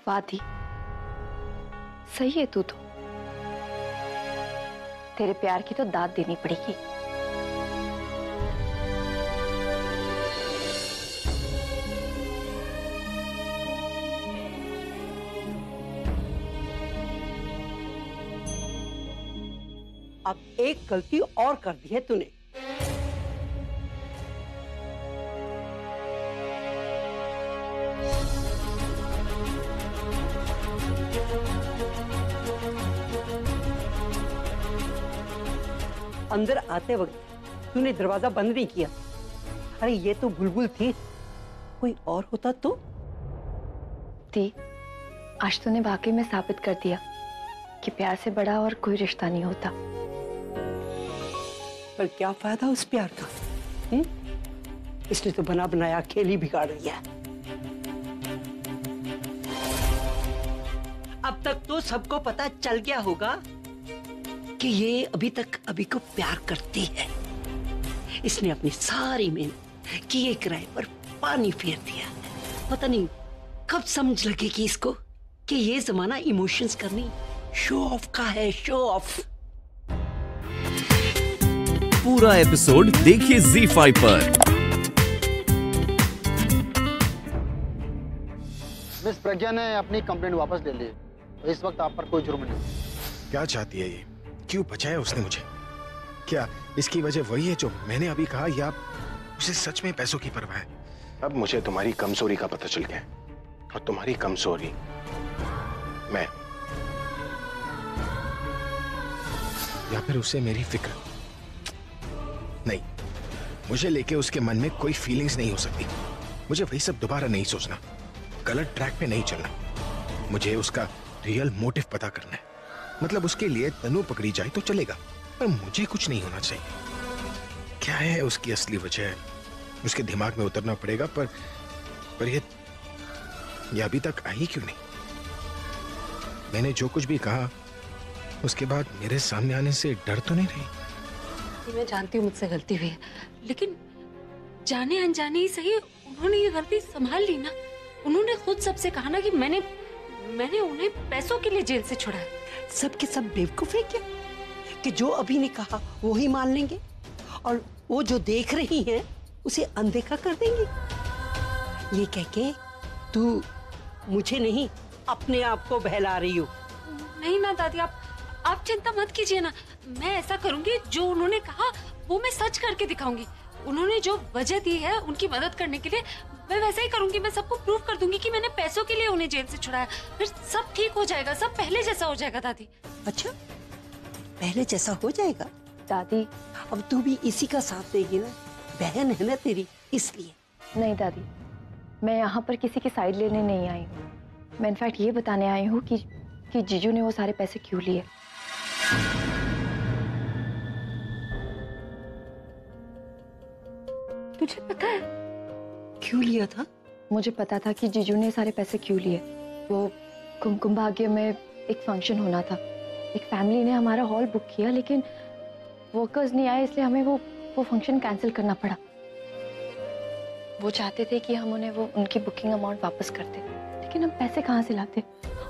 वाह थी, सही है तू तो। तेरे प्यार की तो दाद देनी पड़ेगी। अब एक गलती और कर दी है तूने। अंदर आते वक्त तूने दरवाजा बंद नहीं किया। अरे ये तो बुलबुल थी, कोई और होता तो। आज तूने वाकई में साबित कर दिया कि प्यार से बड़ा और कोई रिश्ता नहीं होता। पर क्या फायदा उस प्यार का? इसने तो बना बनाया खेल ही बिगाड़ दिया। अब तक तो सबको पता चल गया होगा कि ये अभी तक अभी को प्यार करती है। इसने अपनी सारी मेहनत किए किराए पर पानी फेर दिया। पता नहीं कब समझ लगेगी इसको कि ये जमाना इमोशंस करनी शो ऑफ का है, शो ऑफ। पूरा एपिसोड देखिए ZEE5 पर। मिस प्रज्ञा ने अपनी कंप्लेंट वापस ले ली। इस वक्त आप पर कोई जुर्म नहीं। क्या चाहती है ये? क्यों बचाया उसने मुझे? क्या इसकी वजह वही है जो मैंने अभी कहा, या उसे सच में पैसों की परवाह है? अब मुझे तुम्हारी कमजोरी का पता चल गया, और तुम्हारी कमजोरी मैं, या फिर उसे मेरी फिक्र नहीं। मुझे लेके उसके मन में कोई फीलिंग्स नहीं हो सकती। मुझे वही सब दोबारा नहीं सोचना, गलत ट्रैक पे नहीं चलना। मुझे उसका रियल मोटिव पता करना है। मतलब उसके लिए तनु पकड़ी जाए तो चलेगा, पर मुझे कुछ नहीं होना चाहिए। क्या है उसकी असली वजह? उसके दिमाग में उतरना पड़ेगा। पर ये अभी तक आई क्यों नहीं? मैंने जो कुछ भी कहा उसके बाद मेरे सामने आने से डर तो नहीं रही? मैं जानती हूँ मुझसे गलती हुई है, लेकिन जाने अनजाने ही सही उन्होंने ये गलती संभाल ली ना। उन्होंने खुद सबसे कहा ना कि मैंने उन्हें पैसों के लिए जेल से छुड़ाया। सबके सब बेवकूफ है क्या कि जो अभी ने कहा वो ही मान लेंगे, और वो जो देख रही हैं उसे अनदेखा कर देंगे? ये कह के तू मुझे नहीं अपने आप को बहला रही हो। नहीं ना दादी, आप चिंता मत कीजिए ना। मैं ऐसा करूंगी, जो उन्होंने कहा वो मैं सच करके दिखाऊंगी। उन्होंने जो वजह दी है उनकी मदद करने के लिए, मैं वैसा ही करूंगी। मैं सबको प्रूव कर दूंगी कि मैंने पैसों के लिए उन्हें जेल से छुड़ाया। फिर सब ठीक हो जाएगा, सब पहले जैसा हो जाएगा दादी। अच्छा, पहले जैसा हो जाएगा? दादी अब तू भी इसी का साथ देगी ना, बहन है ना तेरी, इसलिए। नहीं दादी, मैं यहाँ पर किसी की साइड लेने नहीं आई हूँ। मैं इनफैक्ट ये बताने आई हूँ कि जीजू ने वो सारे पैसे क्यों लिए। तुझे पता है क्यों लिया था? मुझे पता था कि जीजू ने सारे पैसे क्यों लिए। वो कुमकुम भाग्य में एक फंक्शन होना था। एक फैमिली ने हमारा हॉल बुक किया, लेकिन वर्कर्स नहीं आए, इसलिए हमें वो फंक्शन कैंसिल करना पड़ा। वो चाहते थे कि हम उन्हें वो उनकी बुकिंग अमाउंट वापस करते, लेकिन हम पैसे कहाँ से लाते?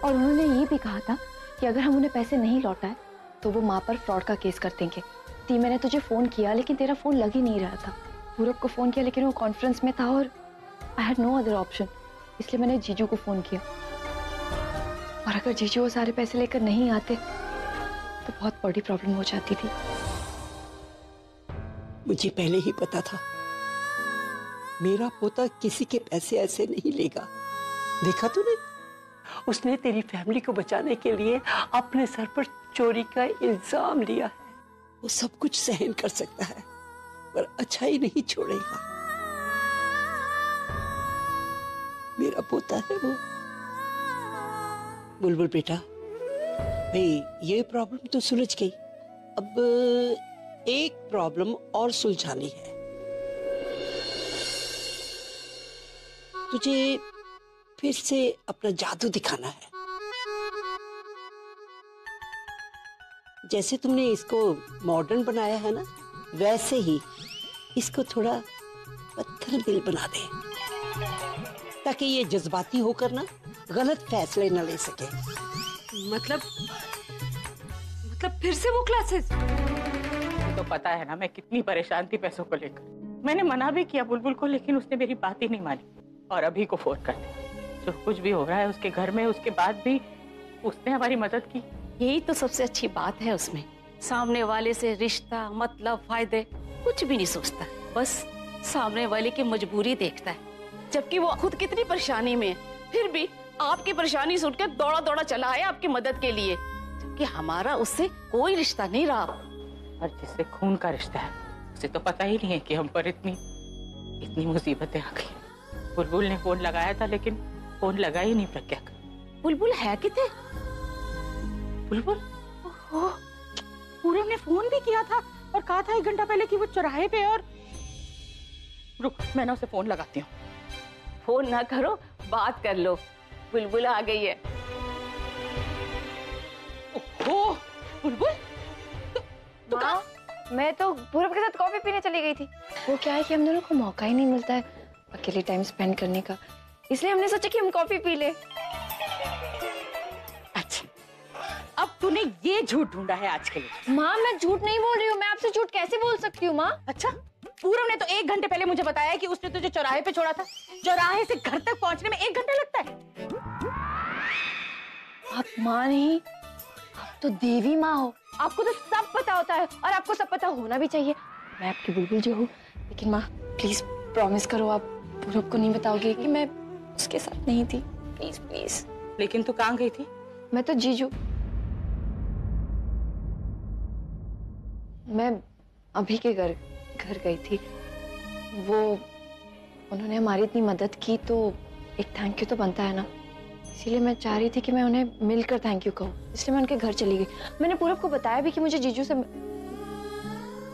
और उन्होंने ये भी कहा था कि अगर हम उन्हें पैसे नहीं लौटाए तो वो माँ पर फ्रॉड का केस कर देंगे। ती, मैंने तुझे फ़ोन किया लेकिन तेरा फ़ोन लग ही नहीं रहा था। पूरब को फ़ोन किया लेकिन वो कॉन्फ्रेंस में था और I had no other option, इसलिए मैंने जीजू को फ़ोन किया। और अगर जीजू वो सारे पैसे लेकर नहीं आते तो बहुत बड़ी प्रॉब्लम हो जाती थी। मुझे पहले ही पता था मेरा पोता किसी के पैसे ऐसे नहीं लेगा। देखा तूने, उसने तेरी फैमिली को बचाने के लिए अपने सर पर चोरी का इल्जाम लिया है। वो सब कुछ सहन कर सकता है पर अच्छाई नहीं छोड़ेगा। मेरा पोता है वो। बुलबुल बेटा, भाई ये प्रॉब्लम तो सुलझ गई। अब एक प्रॉब्लम और सुलझानी है। तुझे फिर से अपना जादू दिखाना है। जैसे तुमने इसको मॉडर्न बनाया है ना, वैसे ही इसको थोड़ा पत्थर दिल बना दे, ताकि ये जज्बाती होकर ना गलत फैसले न ले सके। मतलब फिर से वो क्लासेस? तो पता है ना मैं कितनी परेशान थी पैसों को लेकर। मैंने मना भी किया बुलबुल को, लेकिन उसने मेरी बात ही नहीं मानी। और अभी को फोन कर दिया। जो कुछ भी हो रहा है उसके घर में, उसके बाद भी उसने हमारी मदद की। यही तो सबसे अच्छी बात है उसमें। सामने वाले से रिश्ता, मतलब, फायदे कुछ भी नहीं सोचता, बस सामने वाले की मजबूरी देखता है। जबकि वो खुद कितनी परेशानी में है, फिर भी आपकी परेशानी सुनकर दौड़ा दौड़ा चला आया आपकी मदद के लिए, जबकि हमारा उससे कोई रिश्ता नहीं रहा। और जिससे खून का रिश्ता है उसे तो पता ही नहीं है कि हम पर इतनी मुसीबतें आ गई। बुलबुल ने फोन लगाया था, लेकिन फोन लगा ही नहीं प्रज्ञा का। बुलबुल है कितने? बुलबुल? ओहो, पूरब ने फोन भी किया था और कहा था 1 घंटा पहले कि वो चौराहे पे। और रुक, मैं ना उसे फोन लगाती हूँ। फोन ना करो, बात कर लो। बुलबुल आ गई है। ओहो, बुलबुल माँ, मैं तो पूरब के साथ कॉफी पीने चली गई थी। वो क्या है कि हम दोनों को मौका ही नहीं मिलता है अकेले टाइम स्पेंड करने का, इसलिए हमने सोचा कि हम कॉफी पी ले। अच्छा, अब तूने ये झूठ ढूंढा है आज के लिए? माँ, मैं झूठ नहीं बोल रही हूँ। मैं आपसे झूठ कैसे बोल सकती हूँ माँ? अच्छा, पूरब ने तो 1 घंटे पहले मुझे बताया कि उसने तुझे चौराहे पे छोड़ा था। चौराहे से घर तक पहुंचने में 1 घंटा लगता है। आप माँ नहीं, आप तो देवी माँ हो। आपको तो सब पता होता है और आपको सब पता होना भी चाहिए। मैं आपकी बुलबुल जो हूँ, लेकिन माँ प्लीज प्रॉमिस करो, आप पूरब को नहीं बताओगे कि मैं उसके साथ नहीं थी। Please please. लेकिन तू कहाँ गई थी? मैं तो जीजू, मैं अभी के घर गई थी। वो उन्होंने हमारी इतनी मदद की तो एक थैंक यू तो बनता है ना, इसीलिए मैं चाह रही थी कि मैं उन्हें मिलकर थैंक यू कहूँ, इसलिए मैं उनके घर चली गई। मैंने पूरब को बताया भी कि मुझे जीजू से,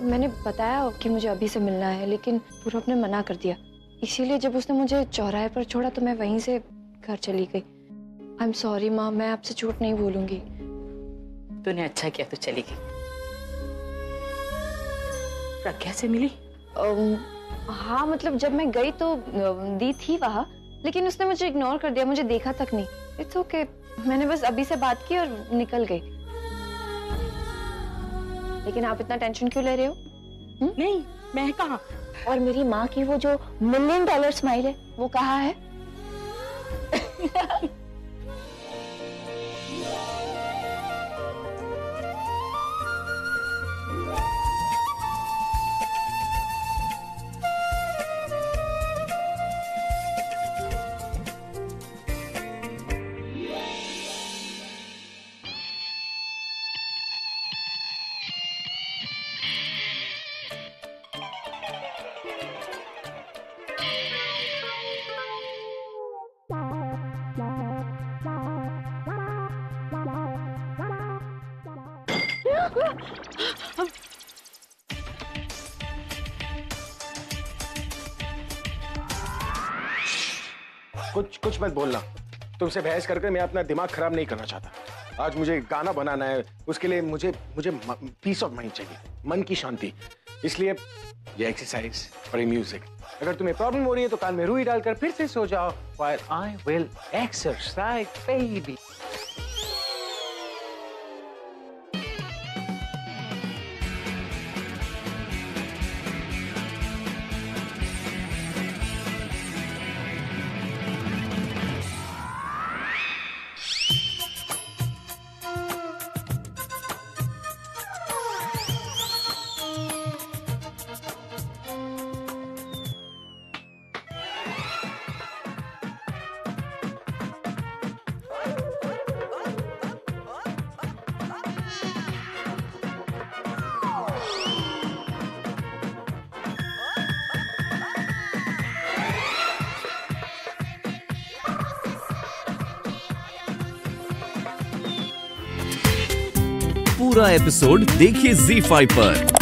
मैंने बताया कि मुझे अभी से मिलना है, लेकिन पूरब ने मना कर दिया। इसीलिए जब उसने मुझे चौराहे पर छोड़ा तो मैं वहीं से घर चली गई। आई एम सॉरी माँ, मैं आपसे झूठ नहीं बोलूंगी। तूने अच्छा किया, तू चली गई। प्रज्ञा से मिली? हाँ, मतलब जब मैं गई तो दी थी वहाँ, लेकिन उसने मुझे इग्नोर कर दिया, मुझे देखा तक नहीं। इट्स ओके, मैंने बस अभी से बात की और निकल गई। लेकिन आप इतना टेंशन क्यों ले रहे हो? नहीं, मैं कहाँ। और मेरी माँ की वो जो $1 मिलियन स्माइल है, वो कहाँ है? कुछ मत बोलना। तुमसे बहस करके मैं अपना दिमाग खराब नहीं करना चाहता। आज मुझे गाना बनाना है, उसके लिए मुझे पीस ऑफ माइंड चाहिए, मन की शांति। इसलिए ये एक्सरसाइज और ये म्यूजिक। अगर तुम्हें प्रॉब्लम हो रही है तो कान में रुई डालकर फिर से सो जाओ। While I will exercise, baby. पूरा एपिसोड देखिए ZEE5 पर।